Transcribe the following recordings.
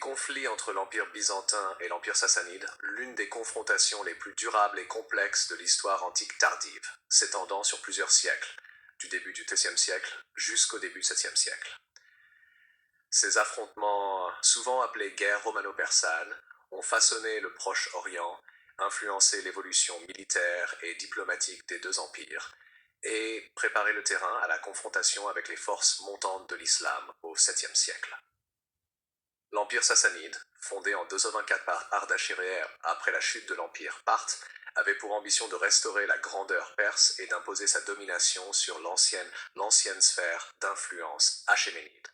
conflits entre l'Empire byzantin et l'Empire sassanide l'une des confrontations les plus durables et complexes de l'histoire antique tardive, s'étendant sur plusieurs siècles, du début du Xe siècle jusqu'au début du VIIe siècle. Ces affrontements, souvent appelés guerres romano-persanes, ont façonné le Proche-Orient, influencé l'évolution militaire et diplomatique des deux empires, et préparé le terrain à la confrontation avec les forces montantes de l'islam au VIIe siècle. L'Empire sassanide, fondé en 224 par Ardashir après la chute de l'Empire parthe, avait pour ambition de restaurer la grandeur perse et d'imposer sa domination sur l'ancienne sphère d'influence achéménide.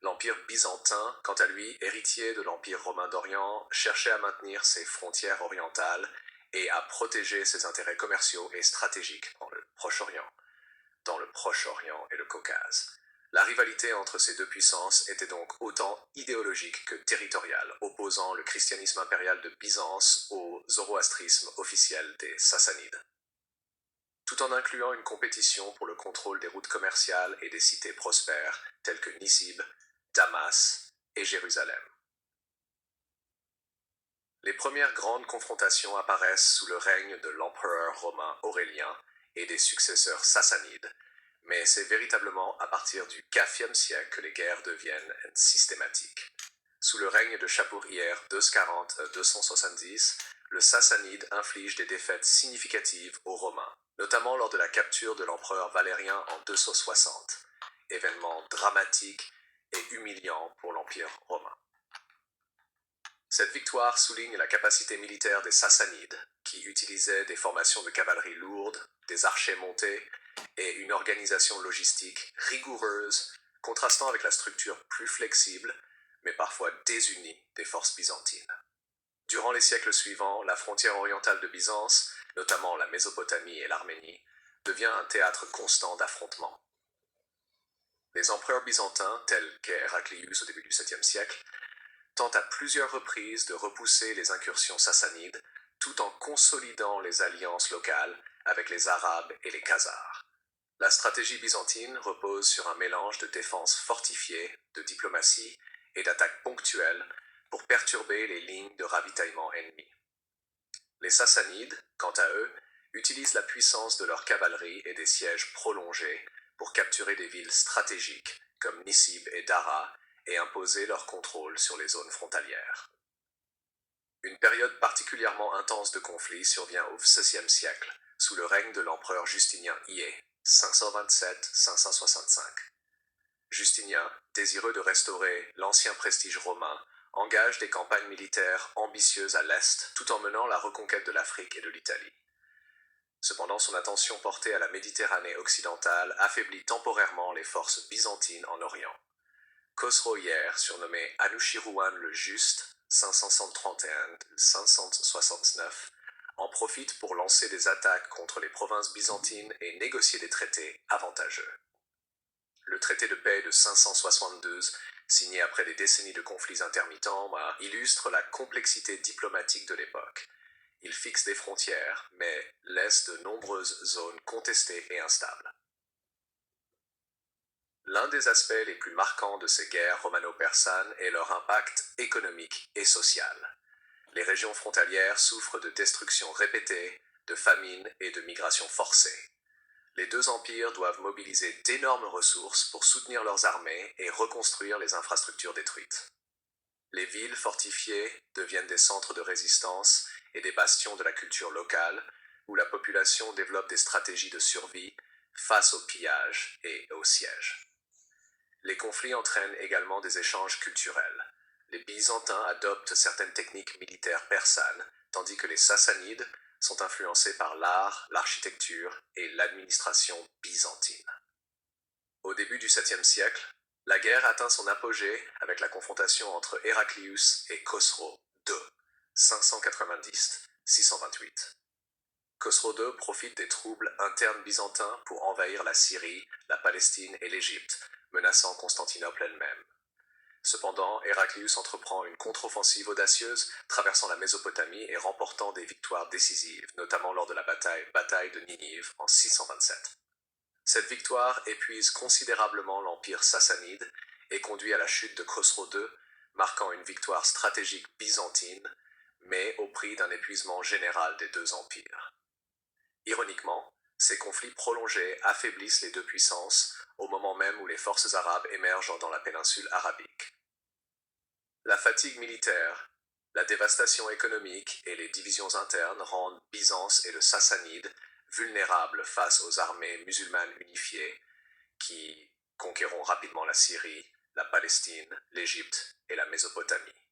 L'Empire byzantin, quant à lui, héritier de l'Empire romain d'Orient, cherchait à maintenir ses frontières orientales et à protéger ses intérêts commerciaux et stratégiques dans le Proche-Orient et le Caucase. La rivalité entre ces deux puissances était donc autant idéologique que territoriale, opposant le christianisme impérial de Byzance au zoroastrisme officiel des Sassanides. Tout en incluant une compétition pour le contrôle des routes commerciales et des cités prospères, telles que Nisib, Damas et Jérusalem. Les premières grandes confrontations apparaissent sous le règne de l'empereur romain Aurélien et des successeurs sassanides, mais c'est véritablement à partir du IVe siècle que les guerres deviennent systématiques. Sous le règne de Shapur-Iyar 240-270, le Sassanide inflige des défaites significatives aux Romains, notamment lors de la capture de l'empereur Valérien en 260, événement dramatique et humiliant pour l'Empire romain. Cette victoire souligne la capacité militaire des Sassanides, qui utilisaient des formations de cavalerie lourdes, des archers montés et une organisation logistique rigoureuse, contrastant avec la structure plus flexible, mais parfois désunie, des forces byzantines. Durant les siècles suivants, la frontière orientale de Byzance, notamment la Mésopotamie et l'Arménie, devient un théâtre constant d'affrontements. Les empereurs byzantins, tels qu'Héraclius au début du VIIe siècle, tentent à plusieurs reprises de repousser les incursions sassanides, tout en consolidant les alliances locales avec les Arabes et les Khazars. La stratégie byzantine repose sur un mélange de défense fortifiée, de diplomatie et d'attaques ponctuelles pour perturber les lignes de ravitaillement ennemies. Les Sassanides, quant à eux, utilisent la puissance de leur cavalerie et des sièges prolongés pour capturer des villes stratégiques comme Nisib et Dara et imposer leur contrôle sur les zones frontalières. Une période particulièrement intense de conflits survient au VIe siècle, sous le règne de l'empereur Justinien Ier, 527-565. Justinien, désireux de restaurer l'ancien prestige romain, engage des campagnes militaires ambitieuses à l'Est, tout en menant la reconquête de l'Afrique et de l'Italie. Cependant, son attention portée à la Méditerranée occidentale affaiblit temporairement les forces byzantines en Orient. Khosrow-Iyar, surnommé Anushirwan le Juste, 531-569, en profite pour lancer des attaques contre les provinces byzantines et négocier des traités avantageux. Le traité de paix de 572, signé après des décennies de conflits intermittents, illustre la complexité diplomatique de l'époque. Il fixe des frontières, mais laisse de nombreuses zones contestées et instables. L'un des aspects les plus marquants de ces guerres romano-persanes est leur impact économique et social. Les régions frontalières souffrent de destructions répétées, de famines et de migrations forcées. Les deux empires doivent mobiliser d'énormes ressources pour soutenir leurs armées et reconstruire les infrastructures détruites. Les villes fortifiées deviennent des centres de résistance et des bastions de la culture locale, où la population développe des stratégies de survie face au pillage et au siège. Les conflits entraînent également des échanges culturels. Les Byzantins adoptent certaines techniques militaires persanes, tandis que les Sassanides sont influencés par l'art, l'architecture et l'administration byzantine. Au début du VIIe siècle, la guerre atteint son apogée avec la confrontation entre Héraclius et Khosrow II, 590-628. Khosrow II profite des troubles internes byzantins pour envahir la Syrie, la Palestine et l'Égypte, menaçant Constantinople elle-même. Cependant, Héraclius entreprend une contre-offensive audacieuse, traversant la Mésopotamie et remportant des victoires décisives, notamment lors de la bataille de Ninive en 627. Cette victoire épuise considérablement l'empire sassanide et conduit à la chute de Khosrow II, marquant une victoire stratégique byzantine, mais au prix d'un épuisement général des deux empires. Ironiquement, ces conflits prolongés affaiblissent les deux puissances au moment même où les forces arabes émergent dans la péninsule arabique. La fatigue militaire, la dévastation économique et les divisions internes rendent Byzance et le Sassanide vulnérables face aux armées musulmanes unifiées qui conquéreront rapidement la Syrie, la Palestine, l'Égypte et la Mésopotamie.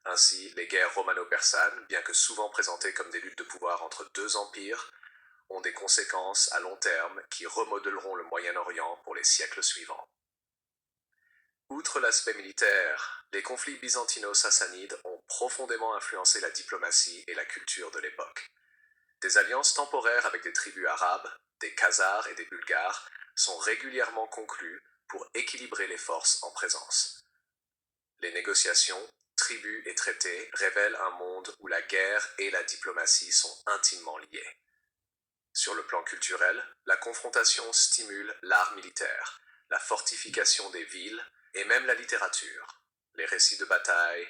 Ainsi, les guerres romano-persanes, bien que souvent présentées comme des luttes de pouvoir entre deux empires, ont des conséquences à long terme qui remodeleront le Moyen-Orient pour les siècles suivants. Outre l'aspect militaire, les conflits byzantino-sassanides ont profondément influencé la diplomatie et la culture de l'époque. Des alliances temporaires avec des tribus arabes, des Khazars et des Bulgares sont régulièrement conclues pour équilibrer les forces en présence. Les négociations, tribus et traités révèlent un monde où la guerre et la diplomatie sont intimement liées. Sur le plan culturel, la confrontation stimule l'art militaire, la fortification des villes et même la littérature. Les récits de bataille,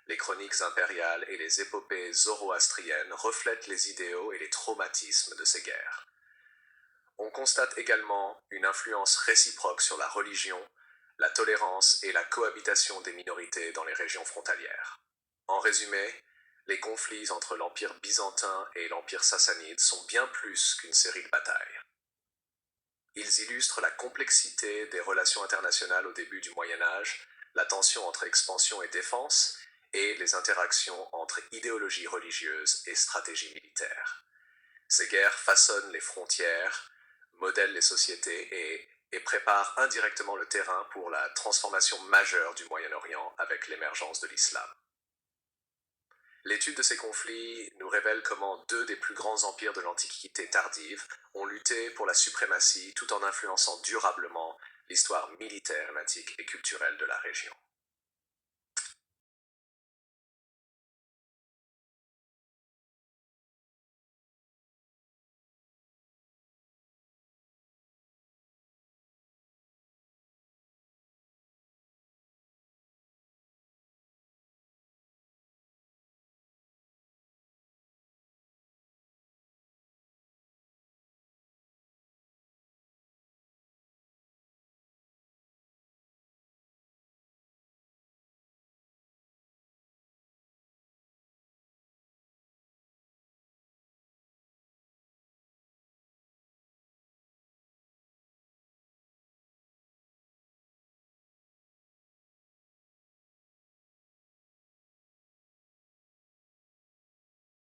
les chroniques impériales et les épopées zoroastriennes reflètent les idéaux et les traumatismes de ces guerres. On constate également une influence réciproque sur la religion, la tolérance et la cohabitation des minorités dans les régions frontalières. En résumé, les conflits entre l'Empire byzantin et l'Empire sassanide sont bien plus qu'une série de batailles. Ils illustrent la complexité des relations internationales au début du Moyen Âge, la tension entre expansion et défense, et les interactions entre idéologie religieuse et stratégie militaire. Ces guerres façonnent les frontières, modèlent les sociétés et préparent indirectement le terrain pour la transformation majeure du Moyen-Orient avec l'émergence de l'islam. L'étude de ces conflits nous révèle comment deux des plus grands empires de l'Antiquité tardive ont lutté pour la suprématie tout en influençant durablement l'histoire militaire, thématique et culturelle de la région.